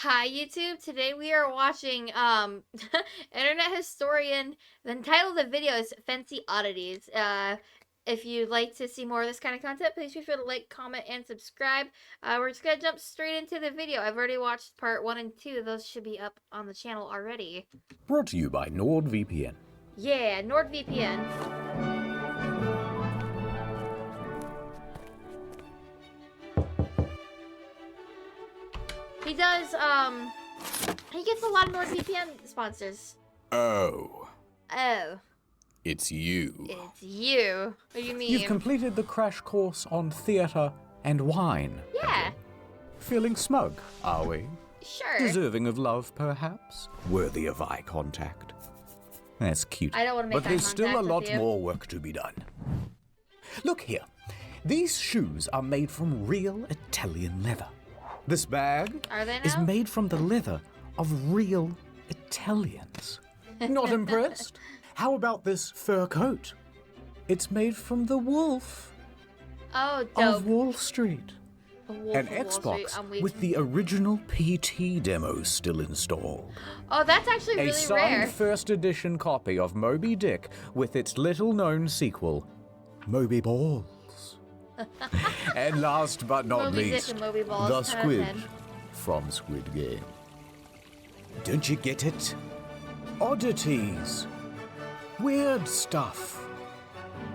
Hi YouTube, today we are watching Internet Historian. The title of the video is Fancy Oddities. If you'd like to see more of this kind of content, please feel free to like, comment, and subscribe. We're just gonna jump straight into the video. I've already watched part 1 and 2. Those should be up on the channel already. Brought to you by NordVPN. Yeah, NordVPN. He does, he gets a lot of NordVPN sponsors. Oh. Oh. It's you. It's you. What do you mean? You've completed the crash course on theatre and wine. Yeah. Feeling smug, are we? Sure. Deserving of love, perhaps? Worthy of eye contact? That's cute. I don't want to make But there's still a lot with you. more work to be done. Look here. These shoes are made from real Italian leather. This bag is made from the leather of real Italians. Not impressed? How about this fur coat? It's made from the wolf of Wall Street. An Xbox with the original PT demo still installed. Oh, that's actually really rare. A signed first edition copy of Moby Dick with its little-known sequel, Moby Balls. And last but not least, the squid from Squid Game. Don't you get it? Oddities. Weird stuff.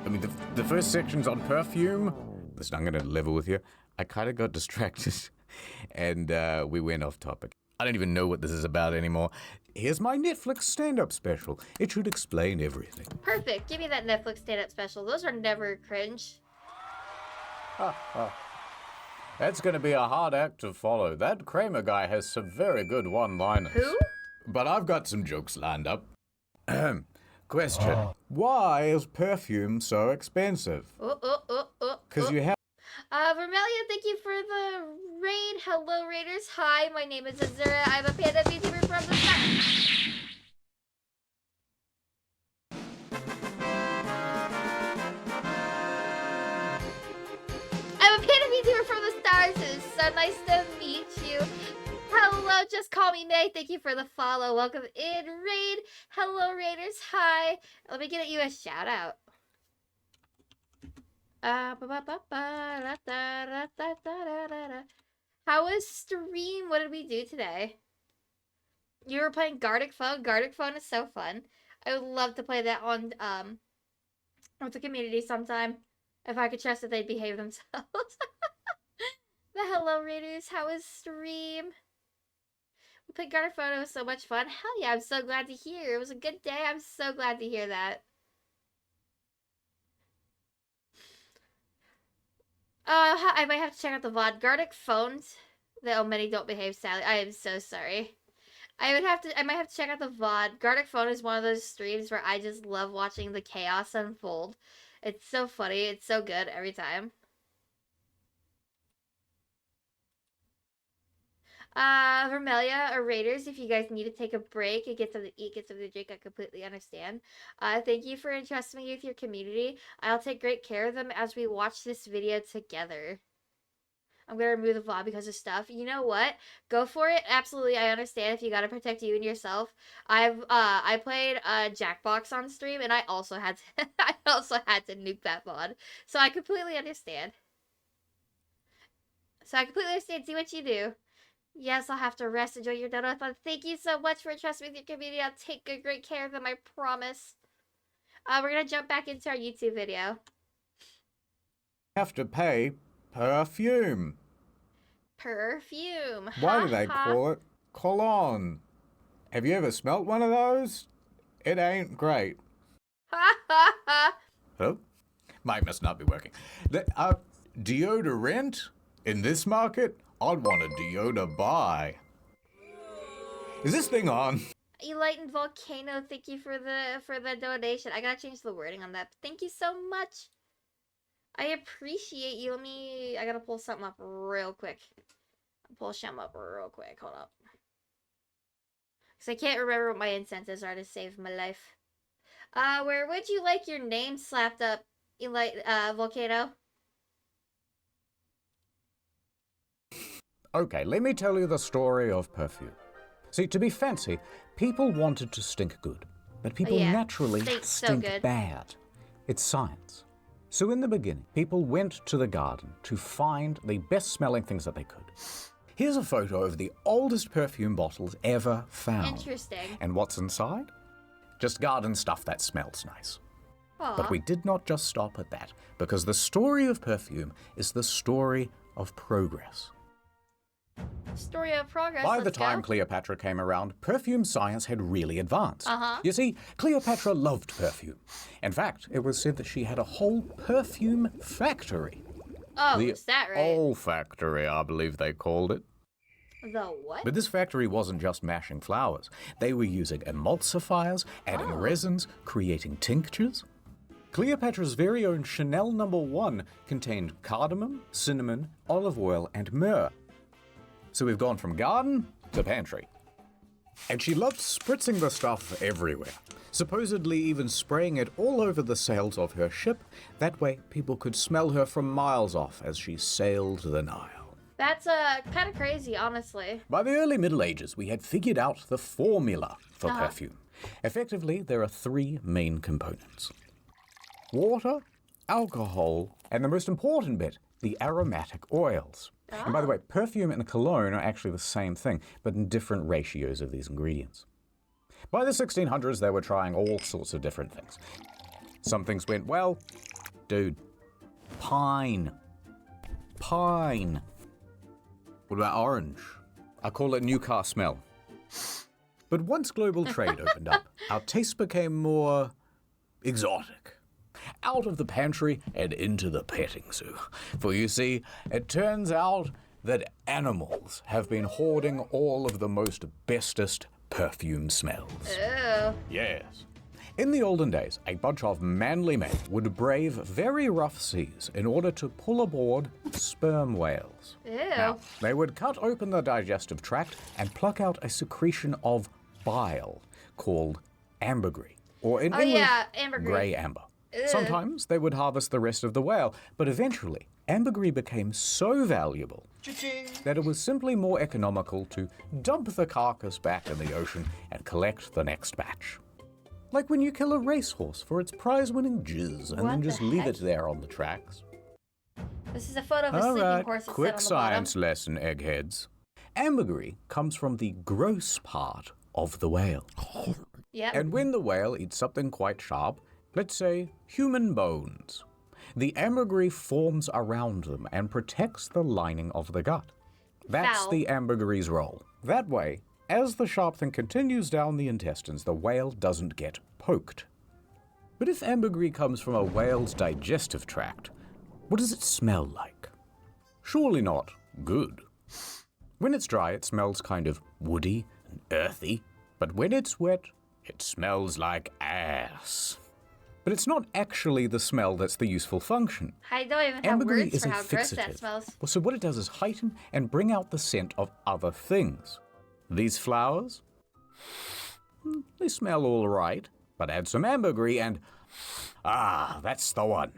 I mean, the first section's on perfume. Listen, I'm going to level with you. I kind of got distracted, and we went off topic. I don't even know what this is about anymore. Here's my Netflix stand-up special. It should explain everything. Perfect. Give me that Netflix stand-up special. Those are never cringe. That's going to be a hard act to follow. That Kramer guy has some very good one-liners. Who? But I've got some jokes lined up. Question. Why is perfume so expensive? Because you have... Vermelia, thank you for the raid. Hello, raiders. Hi, my name is Azura. I'm a panda vtuber from the start. From the stars. It's so nice to meet you. Hello, just call me May. Thank you for the follow. Welcome in, raid. Hello, raiders. Hi. Let me get you a shout out. How was stream? What did we do today? You were playing Gartic Phone. Gartic Phone is so fun. I would love to play that on with the community sometime. If I could trust that they'd behave themselves. The hello raiders, how was stream? We played Gartic Phone, it was so much fun. Hell yeah, I'm so glad to hear. It was a good day. I'm so glad to hear that. I might have to check out the VOD. Gartic Phones. Oh, many don't behave sadly. I am so sorry. I might have to check out the VOD. Gartic Phone is one of those streams where I just love watching the chaos unfold. It's so funny. It's so good every time. Vermelia or Raiders, if you guys need to take a break and get something to eat, get something to drink, I completely understand. Thank you for entrusting me with your community. I'll take great care of them as we watch this video together. I'm gonna remove the VOD because of stuff. You know what? Go for it. Absolutely, I understand if you gotta protect you and yourself. I played Jackbox on stream and I also had to I also had to nuke that VOD. So I completely understand. See what you do. Yes, I'll have to rest. Enjoy your dodo fun. Thank you so much for trusting with your community. I'll take good, great care of them, I promise. We're gonna jump back into our YouTube video. Have to pay perfume. Perfume. Why do they call it cologne? Have you ever smelt one of those? It ain't great. Ha ha ha. Hello? Mic must not be working. Deodorant? In this market? I'd want a deodor buy. Is this thing on? Enlightened Volcano, thank you for the donation. I gotta change the wording on that. Thank you so much. I appreciate you. I gotta pull something up real quick. Hold up. Because I can't remember what my incentives are to save my life. Where would you like your name slapped up, Volcano? Okay, let me tell you the story of perfume. See, to be fancy, people wanted to stink good, but people naturally stink bad. It's science. So in the beginning, people went to the garden to find the best-smelling things that they could. Here's a photo of the oldest perfume bottles ever found. Interesting. And what's inside? Just garden stuff that smells nice. Aww. But we did not just stop at that, because the story of perfume is the story of progress. Story of progress. By the time Cleopatra came around, perfume science had really advanced. Uh-huh. You see, Cleopatra loved perfume. In fact, it was said that she had a whole perfume factory. Oh, is that right? Olfactory, I believe they called it. The what? But this factory wasn't just mashing flowers. They were using emulsifiers, adding resins, creating tinctures. Cleopatra's very own Chanel No. 1 contained cardamom, cinnamon, olive oil, and myrrh. So we've gone from garden to pantry. And she loved spritzing the stuff everywhere, supposedly even spraying it all over the sails of her ship. That way people could smell her from miles off as she sailed the Nile. That's kind of crazy, honestly. By the early Middle Ages, we had figured out the formula for perfume. Effectively, there are three main components: water, alcohol, and the most important bit, the aromatic oils. And by the way, perfume and cologne are actually the same thing, but in different ratios of these ingredients. By the 1600s, they were trying all sorts of different things. Some things went well. Dude, pine. Pine. What about orange? I call it new car smell. But once global trade opened up, our tastes became more exotic. Out of the pantry and into the petting zoo. For you see, it turns out that animals have been hoarding all of the most bestest perfume smells. Ew. Yes. In the olden days, a bunch of manly men would brave very rough seas in order to pull aboard sperm whales. Ew. Now, they would cut open the digestive tract and pluck out a secretion of bile called ambergris, or in English, ambergris. grey amber. Sometimes they would harvest the rest of the whale, but eventually ambergris became so valuable that it was simply more economical to dump the carcass back in the ocean and collect the next batch. Like when you kill a racehorse for its prize-winning jizz and then just leave it there on the tracks. This is a photo of a sleeping horse that's quick set on the science bottom. lesson, eggheads. Ambergris comes from the gross part of the whale. Yep. And when the whale eats something quite sharp, let's say human bones, the ambergris forms around them and protects the lining of the gut. That's the ambergris role. That way, as the sharp thing continues down the intestines, the whale doesn't get poked. But if ambergris comes from a whale's digestive tract, what does it smell like? Surely not good. When it's dry, it smells kind of woody and earthy, but when it's wet, it smells like ass. But it's not actually the smell that's the useful function. I don't even have Ambergris words is for a how gross that fixative. smells. Well, so what it does is heighten and bring out the scent of other things. These flowers, they smell all right, but add some ambergris and, that's the one.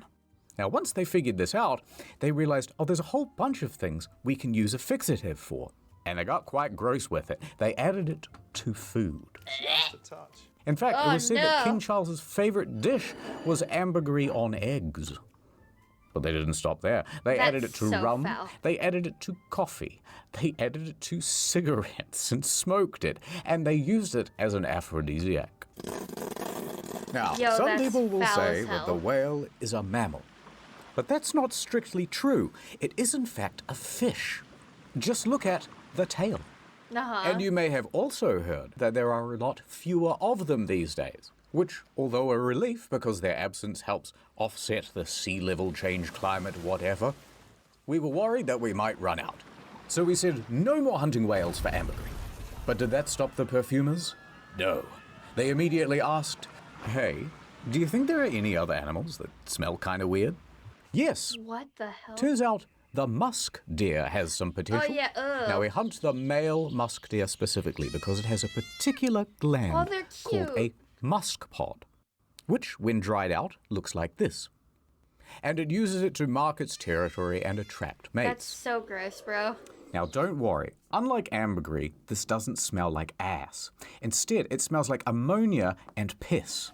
Now, once they figured this out, they realized, there's a whole bunch of things we can use a fixative for. And they got quite gross with it. They added it to food. In fact, it was said that King Charles's favorite dish was ambergris on eggs. But they didn't stop there. They added it to rum. Foul. They added it to coffee. They added it to cigarettes and smoked it. And they used it as an aphrodisiac. Now, some people will say that the whale is a mammal. But that's not strictly true. It is, in fact, a fish. Just look at the tail. And you may have also heard that there are a lot fewer of them these days, which, although a relief because their absence helps offset the sea level change, climate, whatever, we were worried that we might run out. So we said no more hunting whales for ambergris. But did that stop the perfumers? No. They immediately asked, hey, do you think there are any other animals that smell kind of weird? Yes. What the hell? Turns out the musk deer has some potential. Oh, yeah, Now, we hunt the male musk deer specifically because it has a particular gland called a musk pod, which, when dried out, looks like this. And it uses it to mark its territory and attract mates. That's so gross, bro. Now don't worry, unlike ambergris, this doesn't smell like ass. Instead, it smells like ammonia and piss.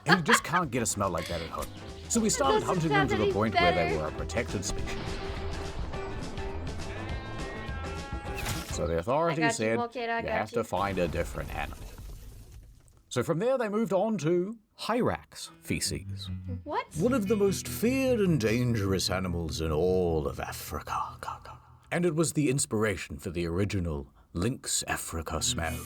And you just can't get a smell like that at home. So we started hunting them to the point where they were a protected species. So the authorities said, you have to find a different animal. So from there they moved on to hyrax feces. What? One of the most feared and dangerous animals in all of Africa. And it was the inspiration for the original Lynx Africa smell.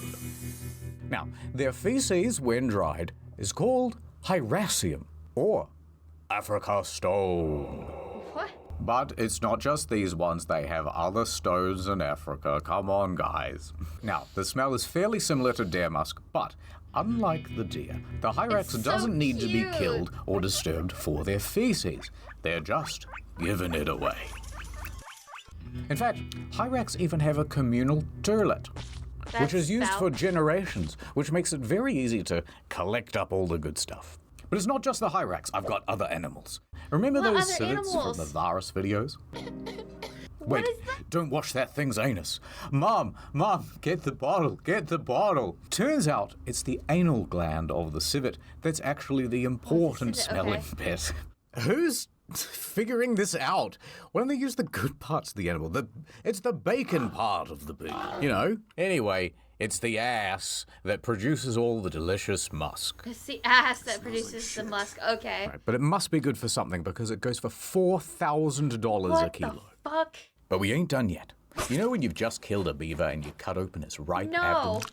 Now, their feces, when dried, is called hyraceum, or Africa stone. What? But it's not just these ones, they have other stones in Africa. Come on, guys. Now, the smell is fairly similar to deer musk, but unlike the deer, the hyrax doesn't need to be killed or disturbed for their feces. They're just giving it away. In fact, hyrax even have a communal toilet, which is used for generations, which makes it very easy to collect up all the good stuff. But it's not just the hyrax, I've got other animals. Remember those civets from the Varus videos? Wait, don't wash that thing's anus. Mom, get the bottle. Turns out it's the anal gland of the civet that's actually the important smelling bit. Who's figuring this out? Why don't they use the good parts of the animal? It's the bacon part of the pig, you know? Anyway, it's the ass that produces all the delicious musk. It's the ass that produces the musk, okay. Right, but it must be good for something because it goes for $4,000 a kilo. What the fuck? But we ain't done yet. You know when you've just killed a beaver and you cut open its right abdomen?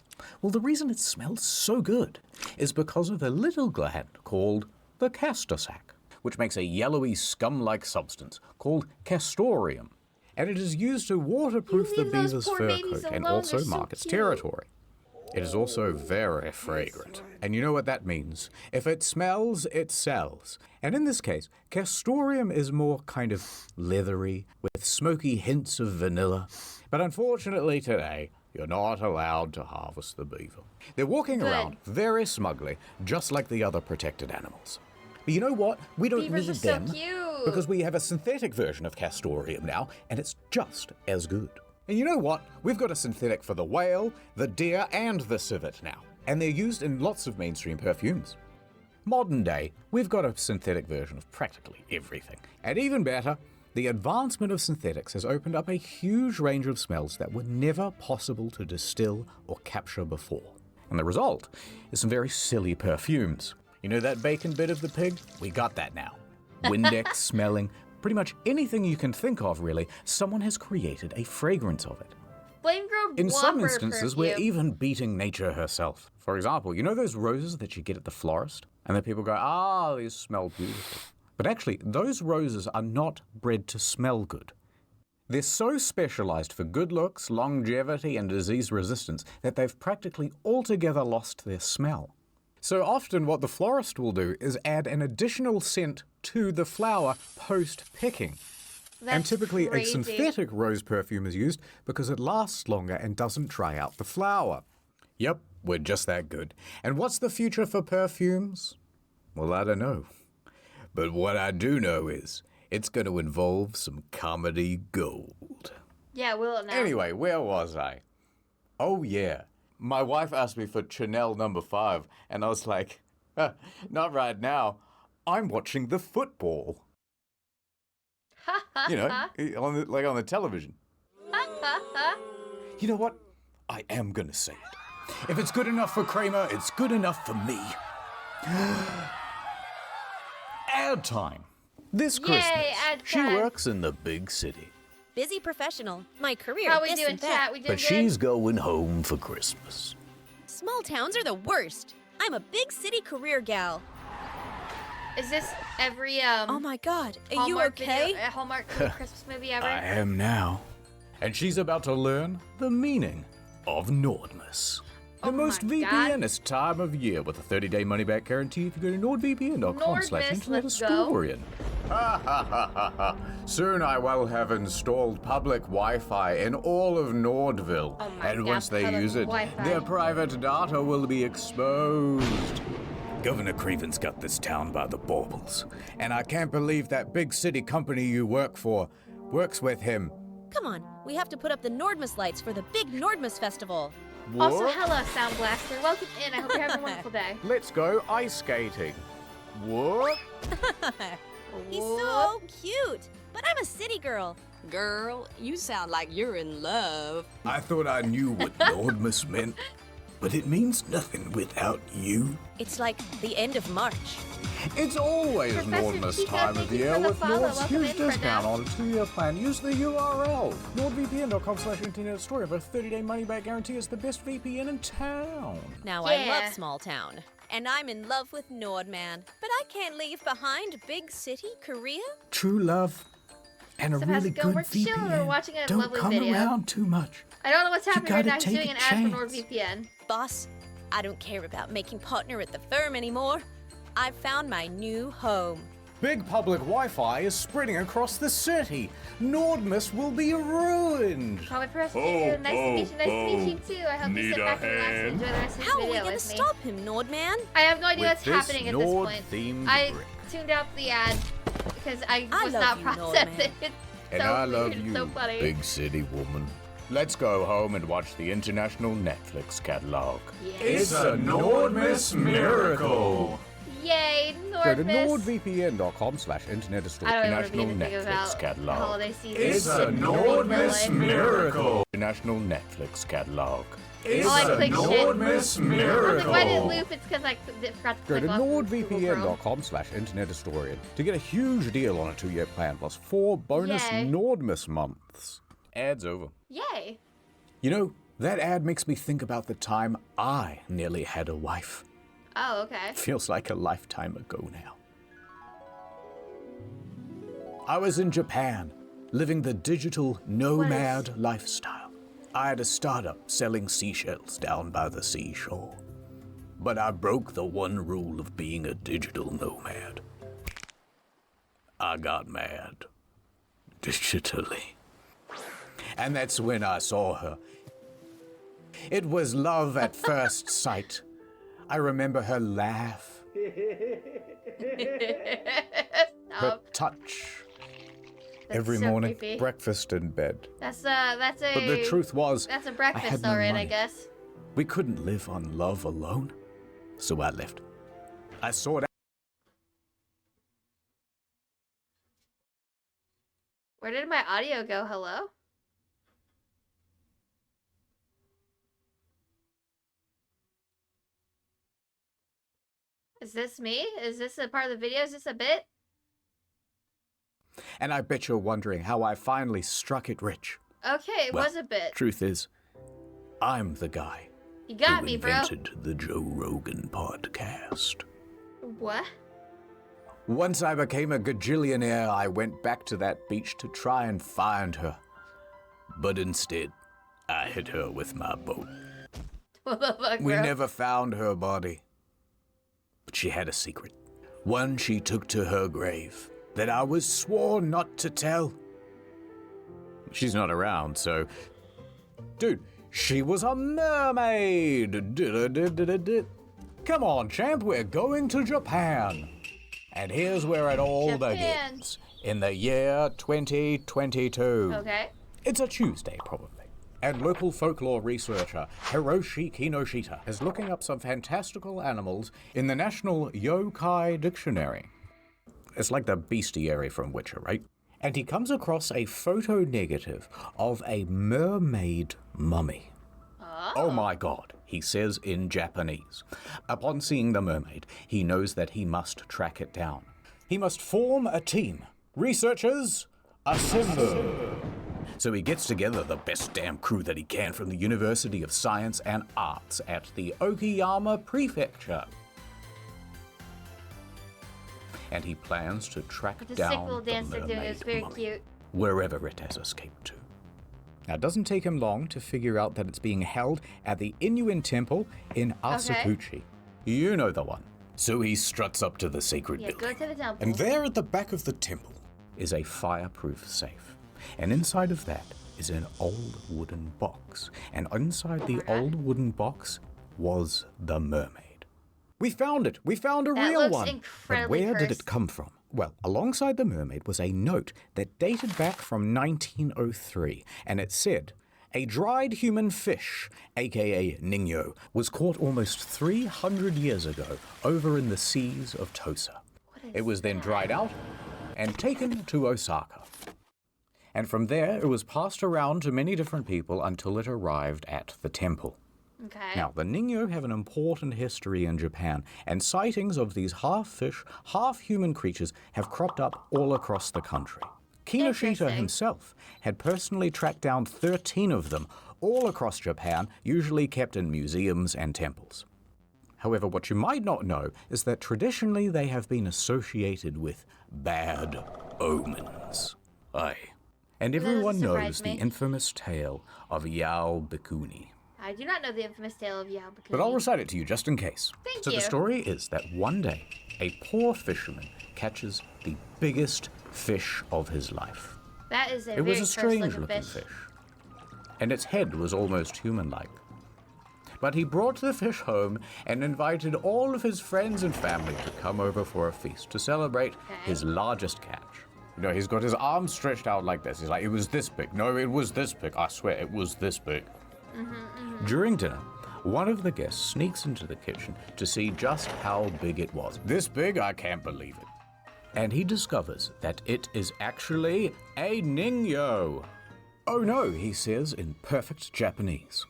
Well, the reason it smells so good is because of a little gland called the castor sac, which makes a yellowy scum-like substance called castoreum. And it is used to waterproof the beaver's fur coat and also mark its territory. It is also very fragrant. And you know what that means. If it smells, it sells. And in this case, castoreum is more kind of leathery, with smoky hints of vanilla. But unfortunately today, you're not allowed to harvest the beaver. They're walking around very smugly, just like the other protected animals. But you know what? We don't need them because we have a synthetic version of castoreum now, and it's just as good. And you know what? We've got a synthetic for the whale, the deer, and the civet now, and they're used in lots of mainstream perfumes. Modern day, we've got a synthetic version of practically everything. And even better, the advancement of synthetics has opened up a huge range of smells that were never possible to distill or capture before. And the result is some very silly perfumes. You know that bacon bit of the pig? We got that now. Windex smelling, pretty much anything you can think of, really, someone has created a fragrance of it. In some instances, we're even beating nature herself. For example, you know those roses that you get at the florist? And then people go, these smell beautiful. But actually, those roses are not bred to smell good. They're so specialized for good looks, longevity, and disease resistance that they've practically altogether lost their smell. So often what the florist will do is add an additional scent to the flower post-picking. And typically a synthetic rose perfume is used because it lasts longer and doesn't dry out the flower. Yep, we're just that good. And what's the future for perfumes? Well, I don't know. But what I do know is it's going to involve some comedy gold. Yeah, will it now? Anyway, where was I? Oh, yeah. My wife asked me for Chanel No. 5, and I was like, not right now. I'm watching the football. You know, on the television. You know what? I am going to say it. If it's good enough for Kramer, it's good enough for me. Ad time. This Christmas, she works in the big city. Busy professional. My career. How we doing, chat? We doing But she's going home for Christmas. Small towns are the worst. I'm a big city career gal. Is this every Oh my God, are Hallmark you okay? Hallmark Christmas movie ever? I am now. And she's about to learn the meaning of Nordmas. The most VPNest time of year with a 30-day money-back guarantee if you go to nordvpn.com/internethistorian. Soon I will have installed public Wi-Fi in all of Nordville. And once they use it, their private data will be exposed. Governor Craven's got this town by the baubles. And I can't believe that big city company you work for works with him. Come on, We have to put up the Nordmas lights for the big Nordmas festival. What? Also, hello, Sound Blaster. Welcome in. I hope you're having a wonderful day. Let's go ice skating. What? He's so cute. But I'm a city girl. Girl, you sound like you're in love. I thought I knew what Nordmas meant, but it means nothing without you. It's like the end of March. It's always Professor Nordmas Chico, time of thank you year for the with follow. Nord's Welcome huge in, Brenda. discount on a 2-year plan. Use the URL. NordVPN.com/internethistorian for a 30-day money-back guarantee. It's the best VPN in town. Now I Yeah. love small town. And I'm in love with Nordman. But I can't leave behind big city, Korea. True love and a So how's really it going? good We're chilling, we're VPN. watching a Don't lovely come video. around too much. I don't know what's happening right gotta now. He's take doing a an ad for chance. NordVPN. Boss, I don't care about making partner at the firm anymore. I've found my new home. Big public Wi-Fi is spreading across the city. Nordmas will be ruined. Call me Professor Chico. Nice to meet you. Nice to meet you too. I hope you sit back and relax and enjoy the rest of this How are we video gonna with me. stop him, Nordman? I have no idea With what's this happening at this point. Nord-themed I brick. tuned out the ad because I was love not you, processing Nordman. it. And So I weird, love it's you, so funny. big city woman. Let's go home and watch the international Netflix catalog. Yeah. It's a Nordmas miracle. Yay, Go to Nordmas. nordvpn.com/internethistorian I don't know what international to think Netflix about the catalog. holiday season. It's a Nordmas miracle. International Netflix catalog. It's Oh, I clicked shit. I was like, why did it miracle. loop? It's because I forgot to Go click to off Google Chrome. nordvpn.com/internethistorian to get a huge deal on a 2-year plan plus 4 bonus Yay. Nordmas months. Ads over. Yay. You know, that ad makes me think about the time I nearly had a wife. Oh, okay. Feels like a lifetime ago now. I was in Japan, living the digital nomad lifestyle. I had a startup selling seashells down by the seashore. But I broke the one rule of being a digital nomad. I got mad. Digitally. And that's when I saw her. It was love at first sight. I remember her laugh, her Stop. touch. That's Every so morning, creepy. breakfast in bed. That's a But the truth was, That's a I breakfast, had no alright, I money. guess. We couldn't live on love alone, so I left. I sought out. Where did my audio go? Hello? Is this me? Is this a part of the video? Is this a bit? And I bet you're wondering how I finally struck it rich. Okay, it Well, was a bit. Truth is, I'm the guy You got who me, bro. invented the Joe Rogan podcast. What? Once I became a gajillionaire, I went back to that beach to try and find her. But instead, I hit her with my boat. What the fuck, We bro? never found her body. But she had a secret. One she took to her grave that I was sworn not to tell. She's not around, so... Dude, she was a mermaid! Come on, champ, we're going to Japan. And here's where it all Japan. begins. In the year 2022. Okay. It's a Tuesday, probably. And local folklore researcher Hiroshi Kinoshita is looking up some fantastical animals in the National Yokai Dictionary. It's like the bestiary from Witcher, right? And he comes across a photo negative of a mermaid mummy. Oh my god, he says in Japanese. Upon seeing the mermaid, he knows that he must track it down. He must form a team. Researchers, assemble. So he gets together the best damn crew that he can from the University of Science and Arts at the Okayama Prefecture. And he plans to track But the down sick little the dance they're doing mermaid is very mummy, cute. wherever it has escaped to. Now, it doesn't take him long to figure out that it's being held at the Inuin Temple in Asakuchi. You know the one. So he struts up to the sacred Yeah, go building. to the temple. And there at the back of the temple is a fireproof safe. And inside of that is an old wooden box. And inside the old wooden box was the mermaid. We found it! We found a That real looks one! But incredibly where did cursed. it come from? Well, alongside the mermaid was a note that dated back from 1903, and it said, "A dried human fish, aka 𝓯𝓬𝔂, was caught almost 300 years ago over in the seas of Tosa. It was then dried out and taken to Osaka. And from there, it was passed around to many different people until it arrived at the temple." Okay. Now, the 𝓯𝓬𝔂 have an important history in Japan, and sightings of these half-fish, half-human creatures have cropped up all across the country. Kinoshita himself had personally tracked down 13 of them, all across Japan, usually kept in museums and temples. However, what you might not know is that traditionally they have been associated with bad omens. Aye. And everyone knows the infamous tale of 𝓯𝓪𝓷𝓬𝔂. I do not know the infamous tale of 𝓯𝓪𝓷𝓬𝔂. But I'll recite it to you just in case. Thank you. So the story is that one day, a poor fisherman catches the biggest fish of his life. That is a It was very a strange cursed-looking looking fish, and its head was almost human-like. But he brought the fish home and invited all of his friends and family to come over for a feast to celebrate his largest catch. You know, he's got his arms stretched out like this. He's like, "It was this big. No, it was this big. I swear, it was this big." During dinner, one of the guests sneaks into the kitchen to see just how big it was. "This big? I can't believe it." And he discovers that it is actually a 𝓯𝓬𝔂. "Oh no," he says in perfect Japanese.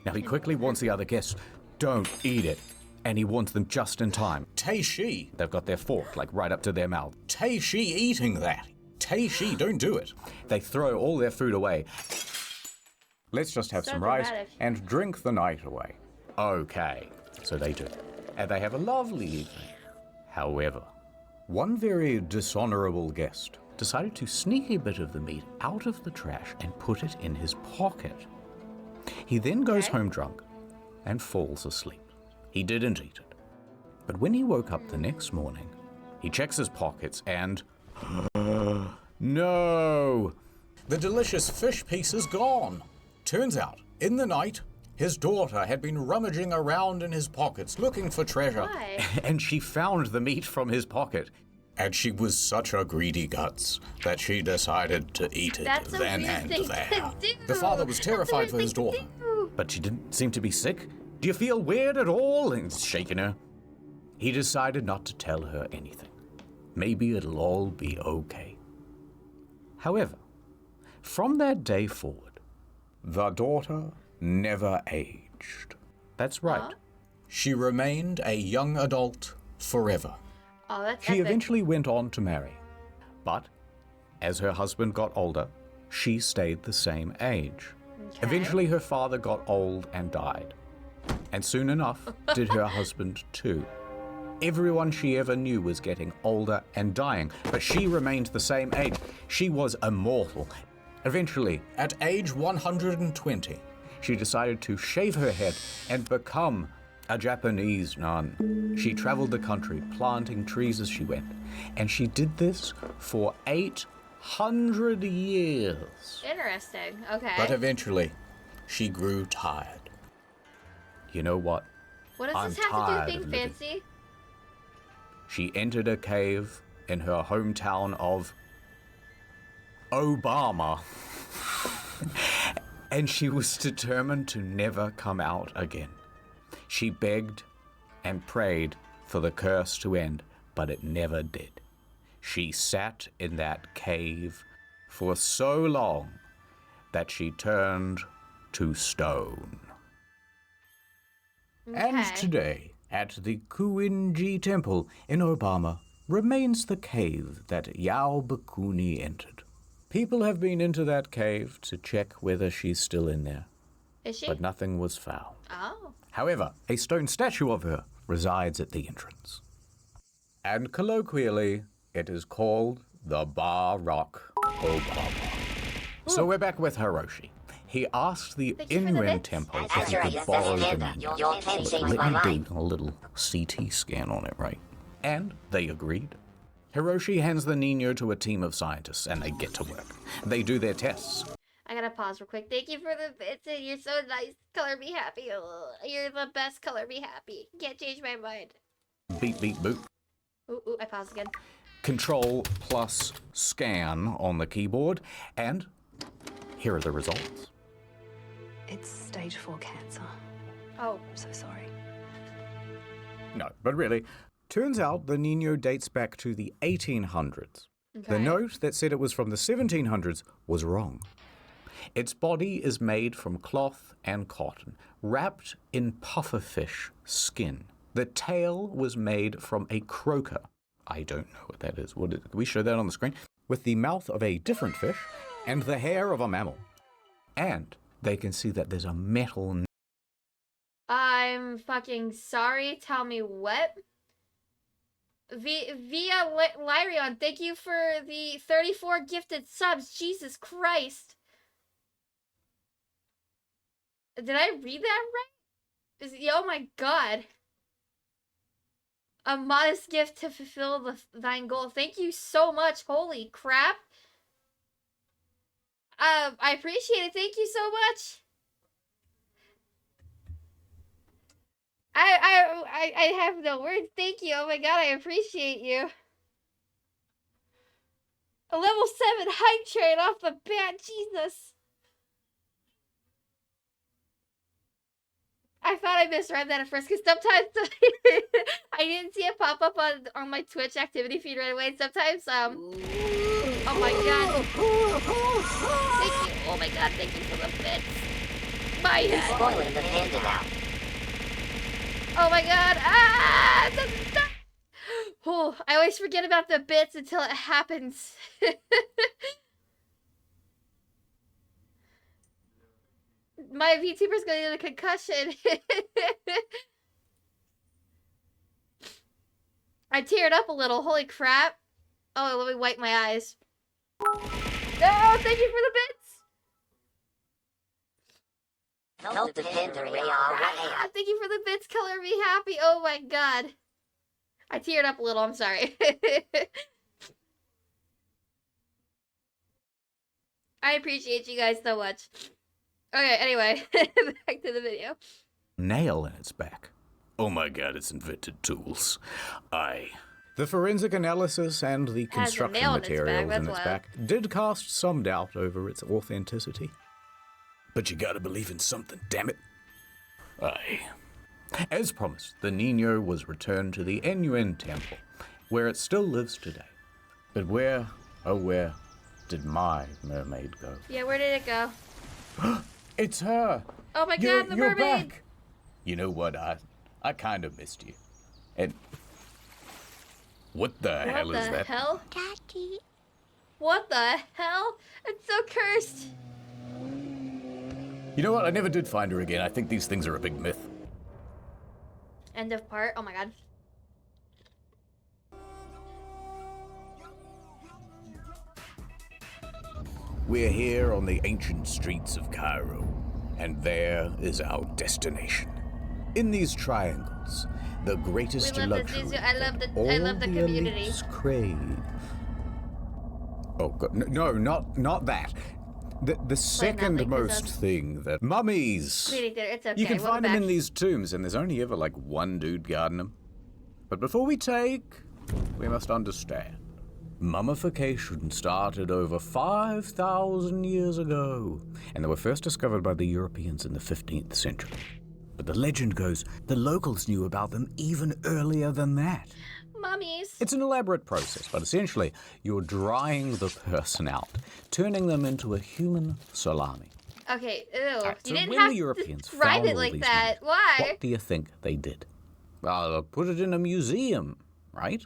Now he quickly warns the other guests, "Don't eat it." And he warns them just in time. "Teishi." They've got their fork like right up to their mouth. "Teishi eating that. Teishi, don't do it." They throw all their food away. "Let's just have some rice and drink the night away." Okay, so they do. And they have a lovely evening. However, one very dishonorable guest decided to sneak a bit of the meat out of the trash and put it in his pocket. He then goes home drunk and falls asleep. He didn't eat it. But when he woke up the next morning, he checks his pockets and... no! The delicious fish piece is gone. Turns out, in the night, his daughter had been rummaging around in his pockets looking for treasure. Why? And she found the meat from his pocket. And she was such a greedy guts that she decided to eat it then and there. The father was terrified for his daughter. But she didn't seem to be sick. "Do you feel weird at all?" And he's shaking her. He decided not to tell her anything. Maybe it'll all be okay. However, from that day forward, the daughter never aged. That's right. She remained a young adult forever. Oh, that's She epic. eventually went on to marry. But as her husband got older, she stayed the same age. Eventually her father got old and died. And soon enough did her husband too. Everyone she ever knew was getting older and dying, but she remained the same age. She was immortal. Eventually, at age 120, she decided to shave her head and become a Japanese nun. She traveled the country, planting trees as she went, and she did this for 800 years. Interesting. Okay. But eventually, she grew tired. You know what? What does this have to do with being fancy? She entered a cave in her hometown of Obama. And she was determined to never come out again. She begged and prayed for the curse to end, but it never did. She sat in that cave for so long that she turned to stone. Okay. And today, at the Kuinji Temple in Obama, remains the cave that 𝓯𝓪𝓷𝓬𝔂 entered. People have been into that cave to check whether she's still in there. Is she? But nothing was found. Oh. However, a stone statue of her resides at the entrance. And colloquially, it is called the Barack Obama. So we're back with Hiroshi. He asked the Inren Temple if he could borrow the 𝓯𝓪𝓷𝓬𝔂. Let me do a little CT scan on it, right? And they agreed. Hiroshi hands the 𝓯𝓬𝔂 to a team of scientists, and they get to work. They do their tests. I gotta pause real quick. Thank you for the bits, and you're so nice. Color me happy. Ugh, you're the best. Color me happy. Can't change my mind. Beep, beep, boop. Ooh, I paused again. Control plus scan on the keyboard, and here are the results. It's stage 4 cancer. Oh. I'm so sorry. No, but really, turns out the Niño dates back to the 1800s. Okay. The note that said it was from the 1700s was wrong. Its body is made from cloth and cotton, wrapped in pufferfish skin. The tail was made from a croaker. I don't know what that is. Can we show that on the screen? With the mouth of a different fish and the hair of a mammal. And they can see that there's a metal... I'm fucking sorry. Tell me what? Via Lyrion, thank you for the 34 gifted subs. Jesus Christ. Did I read that right? Oh my god. A modest gift to fulfill thine goal. Thank you so much. Holy crap. I appreciate it. Thank you so much. I have no words. Thank you. Oh my god, I appreciate you. A level 7 hype train off the bat. Jesus. I thought I misread that at first because sometimes I didn't see it pop up on my Twitch activity feed right away. Sometimes oh my god. Thank you. Oh my god, thank you for the bits. My head. Spoiling the panda now. Oh my god. Ah! Oh, I always forget about the bits until it happens. My VTuber's gonna get a concussion. I teared up a little. Holy crap. Oh, let me wipe my eyes. No, thank you for the bits. Help the panda Thank you for the bits. Color me happy. Oh my god. I teared up a little. I'm sorry. I appreciate you guys so much. Okay, anyway, back to the video. Nail in its back. Oh my god, it's invented tools. The forensic analysis and the construction materials in its back did cast some doubt over its authenticity. But you gotta believe in something, damn it. As promised, the Niño was returned to the N temple, where it still lives today. But where, oh where, did my mermaid go? Yeah, where did it go? It's her! Oh my god, the you're mermaid! Back. You know what, I kind of missed you. And what the hell is that? What the hell? Daddy. What the hell? It's so cursed. You know what, I never did find her again. I think these things are a big myth. End of part. Oh my god. We're here on the ancient streets of Cairo, and there is our destination. In these triangles, the greatest luxury I love the community. Elites crave. Oh god, no, not that. The second most thing that mummies. It's okay. You can find them in these tombs, and there's only ever like one dude guarding them. But before we take, we must understand. Mummification started over 5,000 years ago, and they were first discovered by the Europeans in the 15th century. But the legend goes the locals knew about them even earlier than that. Mummies. It's an elaborate process, but essentially, you're drying the person out, turning them into a human salami. Okay, ew. Right, You so didn't when have the Europeans to describe found it all like these that. mummies, Why? what do you think they did? Well, put it in a museum, right?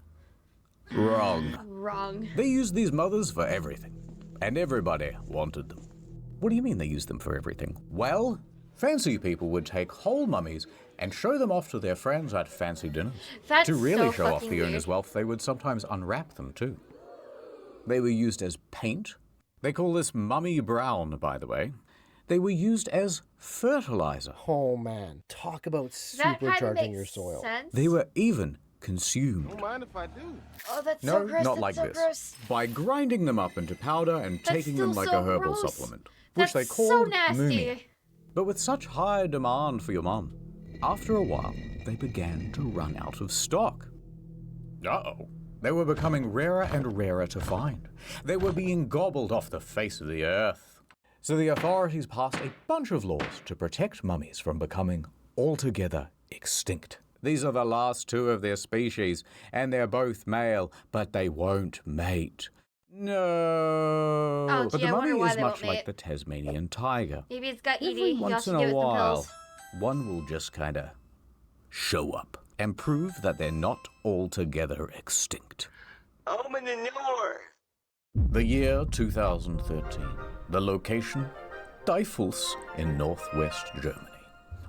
Wrong. Wrong. They used these mothers for everything, and everybody wanted them. What do you mean they used them for everything? Well, fancy people would take whole mummies and show them off to their friends at fancy dinners. That's to really so show off fucking the weird. owner's wealth, they would sometimes unwrap them too. They were used as paint. They call this mummy brown, by the way. They were used as fertilizer. Oh man, talk about That kind of supercharging makes your soil. sense. They were even consumed. Don't mind if I do. Oh, that's No, so gross. not That's like so this. Gross. By grinding them up into powder and That's taking them still like so a herbal gross. supplement, which they That's called so nasty. mumia. But with such high demand for your mum, after a while, they began to run out of stock. Uh-oh. They were becoming rarer and rarer to find. They were being gobbled off the face of the earth. So the authorities passed a bunch of laws to protect mummies from becoming altogether extinct. These are the last two of their species, and they're both male, but they won't mate. No. Oh, But gee, the I wonder mummy why is they much won't like mate. the Tasmanian tiger. Maybe it's got Every ED. Y'all once should in give a it some while, pills. one will just kind of show up and prove that they're not altogether extinct. Open the door. The year 2013. The location, Diefuls in northwest Germany.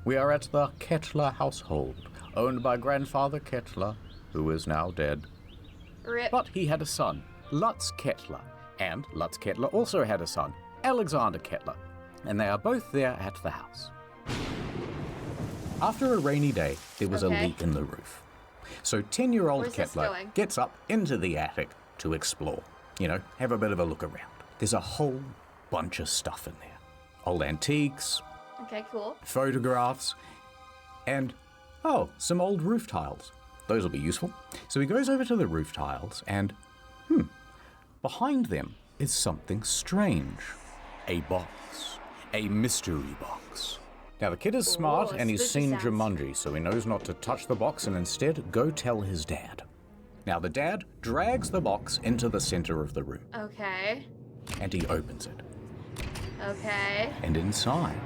We are at the 𝓯𝓷𝓬𝔂 household, owned by grandfather 𝓯𝓷𝓬𝔂, who is now dead. Rip. But he had a son, Lutz 𝓯𝓷𝓬𝔂, and Lutz 𝓯𝓷𝓬𝔂 also had a son, Alexander 𝓯𝓷𝓬𝔂, and they are both there at the house. After a rainy day, there was a leak in the roof. So 10-year-old Where's this 𝓯𝓷𝓬𝔂 going? gets up into the attic to explore. You know, have a bit of a look around. There's a whole bunch of stuff in there. Old antiques, Okay, cool. photographs, and, oh, some old roof tiles. Those will be useful. So he goes over to the roof tiles and, behind them is something strange. A box. A mystery box. Now, the kid is smart and he's spooky seen sounds. Jumanji, so he knows not to touch the box and instead go tell his dad. Now, the dad drags the box into the center of the room Okay. and he opens it. Okay. And inside,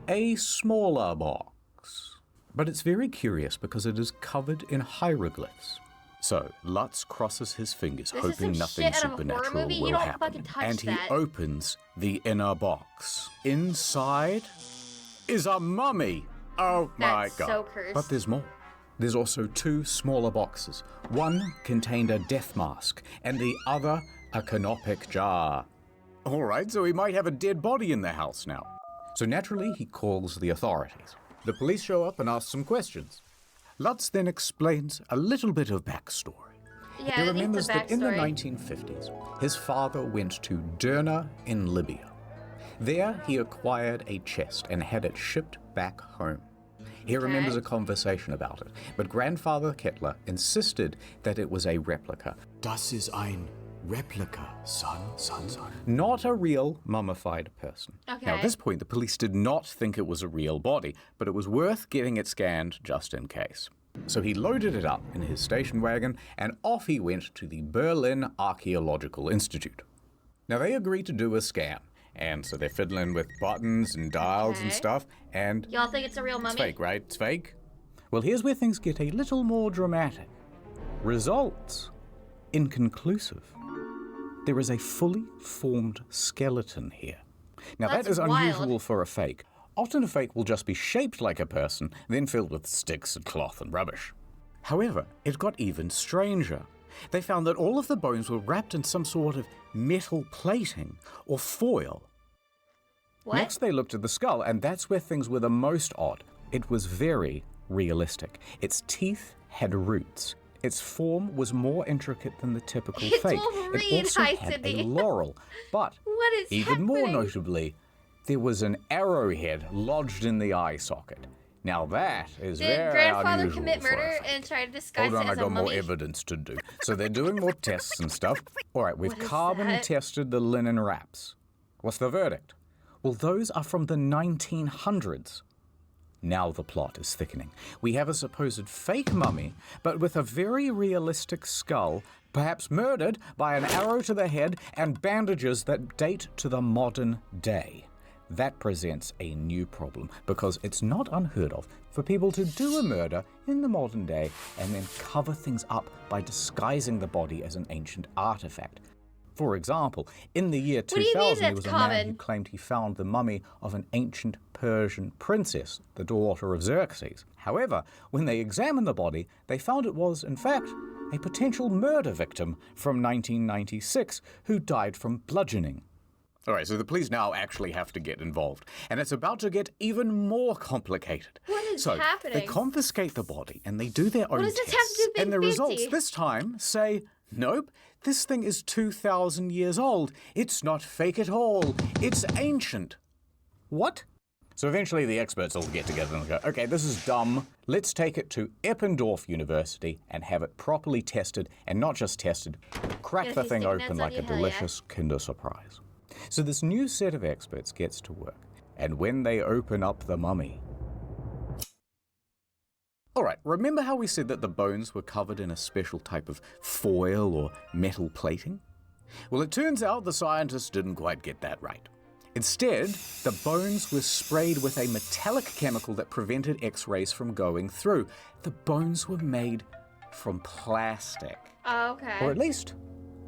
a smaller box. But it's very curious because it is covered in hieroglyphs. So Lutz crosses his fingers, This is hoping some nothing shit out of a horror supernatural movie. You will don't happen. fucking touch And he that. opens the inner box. Inside is a mummy. Oh my That's god. so cursed. But there's more. There's also two smaller boxes. One contained a death mask, and the other a canopic jar. All right, so he might have a dead body in the house now. So naturally, he calls the authorities. The police show up and ask some questions. Lutz then explains a little bit of backstory. Yeah, He it needs remembers a that in the backstory. 1950s, his father went to 𝓯𝓪𝓷𝓬𝔂 in Libya. There, he acquired a chest and had it shipped back home. He remembers a conversation about it, but grandfather 𝓯𝓷𝓬𝔂 insisted that it was a replica. Das ist ein Replica, son. Not a real mummified person. Okay. Now, at this point, the police did not think it was a real body, but it was worth getting it scanned just in case. So he loaded it up in his station wagon, and off he went to the Berlin Archaeological Institute. Now, they agreed to do a scan, and so they're fiddling with buttons and dials and Okay. stuff, and Y'all think it's a real it's mummy? fake, right? It's fake? Well, here's where things get a little more dramatic. Results inconclusive. There is a fully formed skeleton here. Now, That's that is unusual wild. for a fake. Often a fake will just be shaped like a person, then filled with sticks and cloth and rubbish. However, it got even stranger. They found that all of the bones were wrapped in some sort of metal plating or foil. What? Next, they looked at the skull, and that's where things were the most odd. It was very realistic. Its teeth had roots. Its form was more intricate than the typical It fake. won't It read. also Hi, had Sydney. a laurel, but What is even more happening? notably, there was an arrowhead lodged in the eye socket. Now that is Did very grandfather unusual commit for a murder fake. and try to disguise Hold on, it I as a got more mummy? evidence to do. So they're doing more tests and stuff. All right, we've What is carbon that? tested the linen wraps. What's the verdict? Well, those are from the 1900s. Now the plot is thickening. We have a supposed fake mummy, but with a very realistic skull, perhaps murdered by an arrow to the head and bandages that date to the modern day. That presents a new problem because it's not unheard of for people to do a murder in the modern day and then cover things up by disguising the body as an ancient artifact. For example, in the year do you mean 2000, there that's was a man who common? claimed he found the mummy of an ancient Persian princess, the daughter of Xerxes. However, when they examined the body, they found it was, in fact, a potential murder victim from 1996 who died from bludgeoning. All right, so the police now actually have to get involved, and it's about to get even more complicated. What is so happening? they confiscate the body and they do their own does this have tests, to do with and the being results fancy? this time say, nope, this thing is 2,000 years old. It's not fake at all. It's ancient. What? So eventually the experts all get together and go, okay, this is dumb. Let's take it to Eppendorf University and have it properly tested, and not just tested, crack the thing open like a delicious Kinder Surprise. So this new set of experts gets to work, and when they open up the mummy... Alright, remember how we said that the bones were covered in a special type of foil or metal plating? Well, it turns out the scientists didn't quite get that right. Instead, the bones were sprayed with a metallic chemical that prevented X-rays from going through. The bones were made from plastic. Oh, okay. Or at least,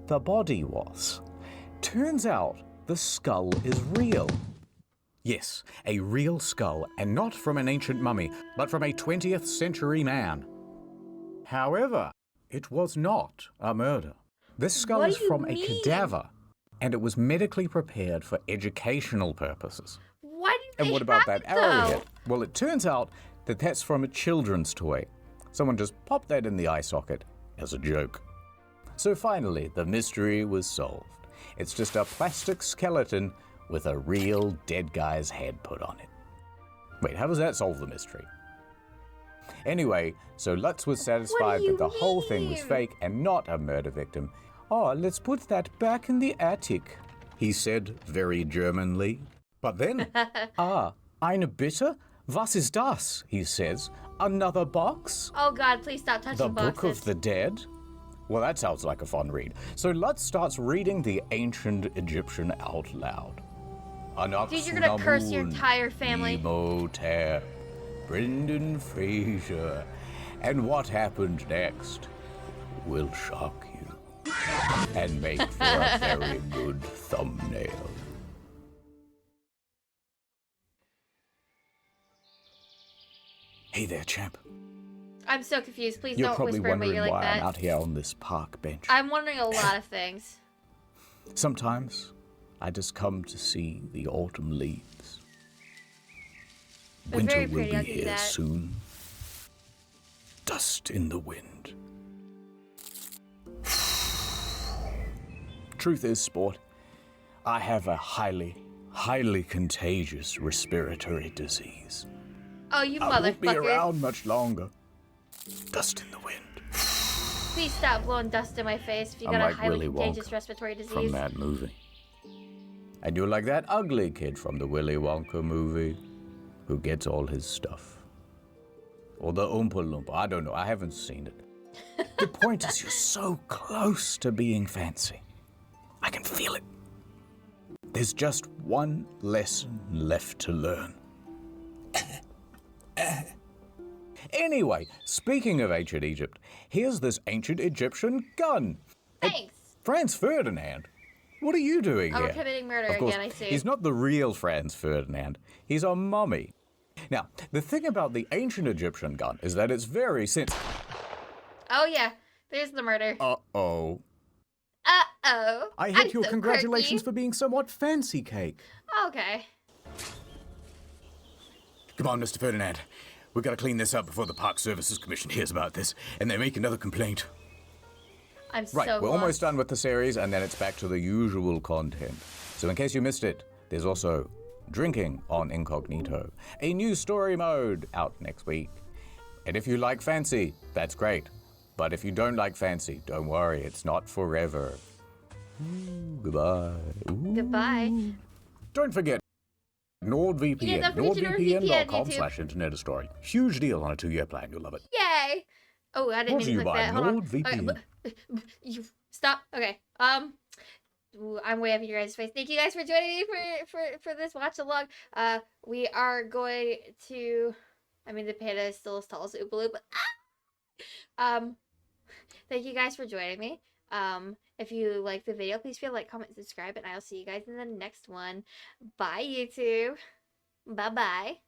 the body was. Turns out, the skull is real. Yes, a real skull, and not from an ancient mummy, but from a 20th century man. However, it was not a murder. This skull is from a cadaver, and it was medically prepared for educational purposes. Why did they And what about that though? arrowhead? Well, it turns out that that's from a children's toy. Someone just popped that in the eye socket as a joke. So finally, the mystery was solved. It's just a plastic skeleton with a real dead guy's head put on it. Wait, how does that solve the mystery? Anyway, so Lutz was satisfied that the whole thing was fake and not a murder victim. Oh, let's put that back in the attic, he said very Germanly. But then, eine Bitte? Was ist das? He says. Another box? Oh god, please stop touching The boxes. Book of the Dead? Well, that sounds like a fun read. So Lutz starts reading the ancient Egyptian out loud. Dude, you're gonna curse your entire family. Imhotep, Brendan Fraser. And what happened next will shock you and make for a very good thumbnail. Hey there, champ. I'm so confused. Please You're don't probably whisper in my wondering ear like why that. I'm out here on this park bench. I'm wondering a lot of things. Sometimes I just come to see the autumn leaves. They're Winter very will pretty, be I'll give you here that. soon. Dust in the wind. Truth is, sport, I have a highly, highly contagious respiratory disease. Oh, you I won't be motherfucker. around much longer. Dust in the wind. Please stop blowing dust in my face if you I'm got a like highly Willy contagious Wonka respiratory disease. from that movie. And you're like that ugly kid from the Willy Wonka movie who gets all his stuff. Or the Oompa Loompa. I don't know. I haven't seen it. The point is you're so close to being fancy. I can feel it. There's just one lesson left to learn. Anyway, speaking of ancient Egypt, here's this ancient Egyptian gun. Thanks. Franz Ferdinand, what are you doing Oh, here? we're committing murder Of course, again, I see. he's not the real Franz Ferdinand. He's a mummy. Now, the thing about the ancient Egyptian gun is that it's very sensitive. Oh yeah, there's the murder. Uh-oh. Uh-oh. I hit I'm your so congratulations quirky. for being somewhat fancy cake. Okay. Come on, Mr. Ferdinand. We gotta clean this up before the Park Services Commission hears about this, and they make another complaint. I'm Right, so we're lost. almost done with the series, and then it's back to the usual content. So in case you missed it, there's also Drinking on Incognito, a new story mode out next week. And if you like fancy, that's great. But if you don't like fancy, don't worry, it's not forever. Goodbye. Goodbye. Don't forget, NordVPN, Yeah, don't forget your NordVPN, YouTube. nordvpn.com/internethistorian. Huge deal on a 2-year plan, you'll love it. Yay! Oh, I didn't Brought to mean you to click by that. Hold on. NordVPN. Okay, you stop. Okay. Ooh, I'm way up in your guys' face. Thank you guys for joining me for this watch along. We are going to. I mean, the panda is still as tall as Oompa Loompa. Thank you guys for joining me. If you like the video, please feel like, comment, subscribe, and I'll see you guys in the next one. Bye, YouTube. Bye bye.